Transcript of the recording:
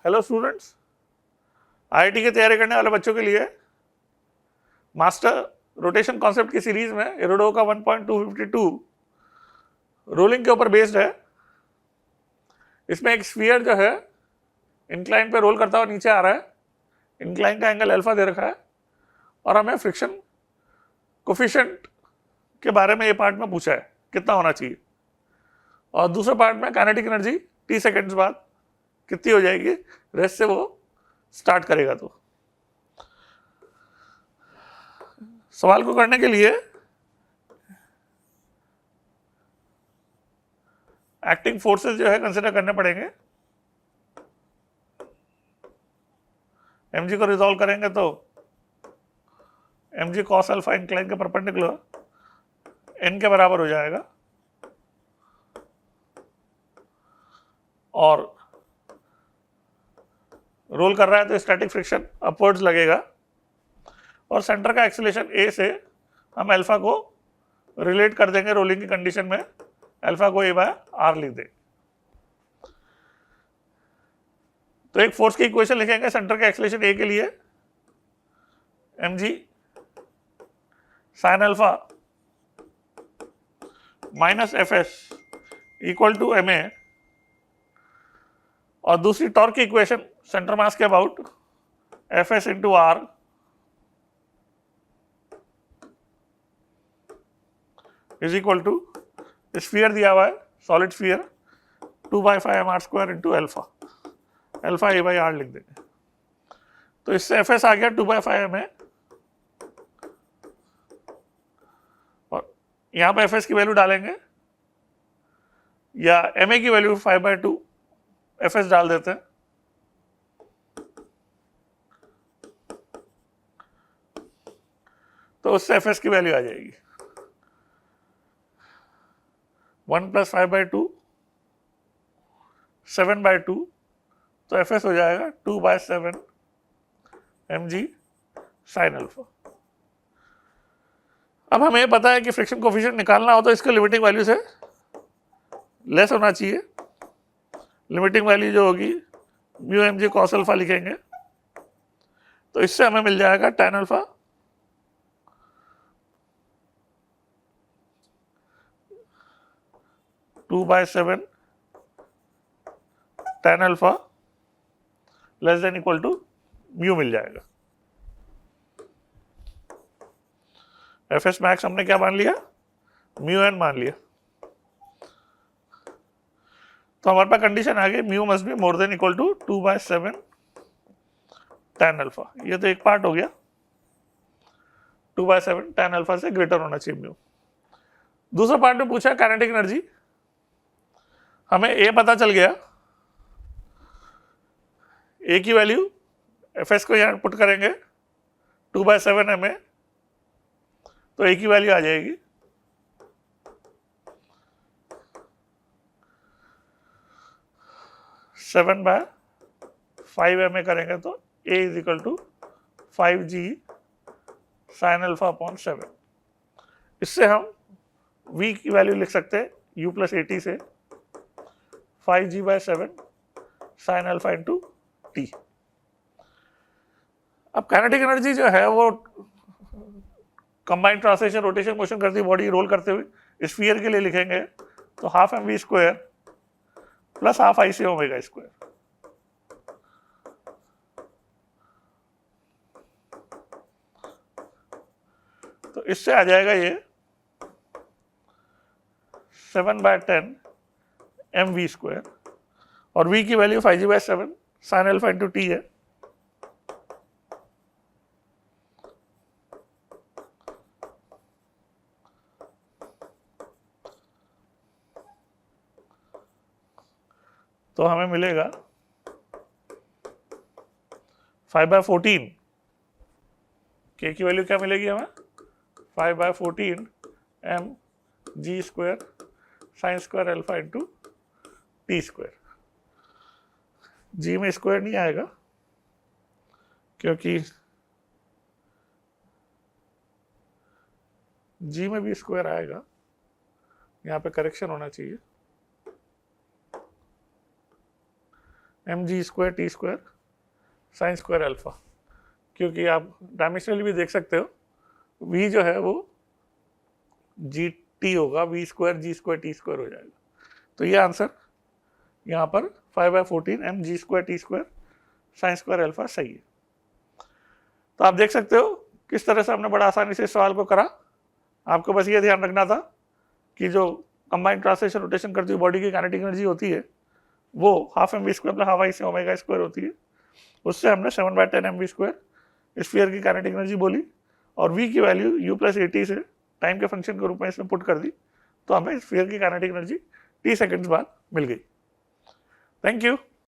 Hello students, IIT की तैयारी करने वाले बच्चों के लिए मास्टर रोटेशन कॉन्सेप्ट की सीरीज में एरोडो का 1.252 रोलिंग के ऊपर बेस्ड है। इसमें एक स्फीयर जो है इंक्लाइन पे रोल करता हुआ नीचे आ रहा है। इंक्लाइन का एंगल अल्फा दे रखा है और हमें फ्रिक्शन कोफिशिएंट के बारे में ये पार्ट में पूछा है कितना होना चाहिए, और दूसरे पार्ट में काइनेटिक एनर्जी टी सेकेंड्स बाद कितनी हो जाएगी, रेस्ट से वो स्टार्ट करेगा। तो सवाल को करने के लिए एक्टिंग फोर्सेस जो है कंसिडर करने पड़ेंगे। mg को रिजॉल्व करेंगे तो mg cos अल्फा इंक्लाइन के परपेंडिकुलर n के बराबर हो जाएगा, और रोल कर रहा है तो स्टैटिक फ्रिक्शन अपवर्ड्स लगेगा, और सेंटर का एक्सीलरेशन a से हम अल्फा को रिलेट कर देंगे रोलिंग की कंडीशन में, अल्फा को a बाय r लिख देंगे। तो एक फोर्स की इक्वेशन लिखेंगे सेंटर के एक्सीलरेशन a के लिए, mg sine alpha minus fs equal to ma, और दूसरी टॉर्क की इक्वेशन सेंटर मास के about fs into r is equal to sphere दिया हुआ है solid sphere 2/5 mr² into alpha, alpha a by r लिख देंगे। तो इससे fs आ गया 2/5 ma, और यहां पे fs की वैल्यू डालेंगे या ma की वैल्यू 5/2 fs डाल देते हैं, तो उससे fs की वैल्यू आ जाएगी 1 + 5/2 7/2, तो fs हो जाएगा 2/7 mg साइन अल्फा। अब हमें पता है कि फ्रिक्शन कोफिशिएंट निकालना हो तो इसके लिमिटिंग वैल्यू से लेस होना चाहिए। लिमिटिंग वैल्यू जो होगी म्यू mg cos अल्फा लिखेंगे, तो इससे हमें मिल जाएगा tan alpha two by 7 tan alpha less than equal to mu मिल जाएगा। fs मैक्स हमने क्या मान लिया, म्यू एन मान लिया, तो हमारे पास कंडीशन आ गई mu must be more than equal to 2/7 tan alpha. ये तो एक पार्ट हो गया, 2/7 tan अल्फा से ग्रेटर होना चाहिए म्यू। दूसरा पार्ट में पूछा काइनेटिक एनर्जी, हमें ए पता चल गया, ए की वैल्यू fs को यहां पुट करेंगे 2/7 ma, तो ए की वैल्यू आ जाएगी 7/5 ma करेंगे तो a is equal to 5g sine alpha upon 7। इससे हम v की वैल्यू लिख सकते हैं u + at से 5g/7 sine alpha into T. अब काइनेटिक एनर्जी जो है वो कंबाइंड ट्रांसलेशन रोटेशन मोशन करती बॉडी रोल करते हुए स्फीयर के लिए लिखेंगे तो ½ mv² प्लस ½ IC⍵²। तो इससे आ जाएगा ये 7/10 mv², और v की value 5g/7 sine alpha into T है। तो हमें मिलेगा 5/14, के की वैल्यू क्या मिलेगी हमें 5/14 mg² sin² alpha into t²। जी में स्क्वायर नहीं आएगा क्योंकि जी में भी स्क्वायर आएगा, यहाँ पे करेक्शन होना चाहिए, m g square t square sine square alpha, क्योंकि आप डायमेंशनली भी देख सकते हो v जो है वो जी टी होगा, v square g square t square हो जाएगा। तो ये आंसर यहाँ पर 5/14 m g square t square sine square alpha सही है। तो आप देख सकते हो किस तरह से हमने बड़ा आसानी से इस सवाल को करा। आपको बस ये ध्यान रखना था कि जो कंबाइंड ट्रांसलेशन रोटेशन करती हुई बॉडी की काइनेटिक एनर्जी होती है वो half m v square plus half I से ओमेगा स्क्वायर होती है। उससे हमने 7/10 एम वी स्क्वायर स्फीयर की काइनेटिक एनर्जी बोली और v की value u plus a t से टाइम के फंक्शन के रूप में इसमें पुट कर दी, तो हमें स्फीयर की काइनेटिक एनर्जी t सेकंड्स बाद मिल गई। Thank you.